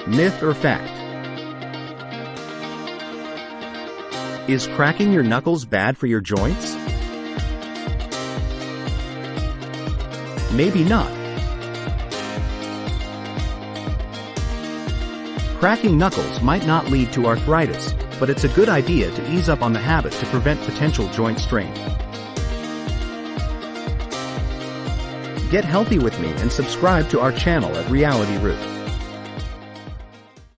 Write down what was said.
Myth or fact? Is cracking your knuckles bad for your joints? Maybe not. Cracking knuckles might not lead to arthritis, but it's a good idea to ease up on the habit to prevent potential joint strain. Get healthy with me and subscribe to our channel at Reality Root.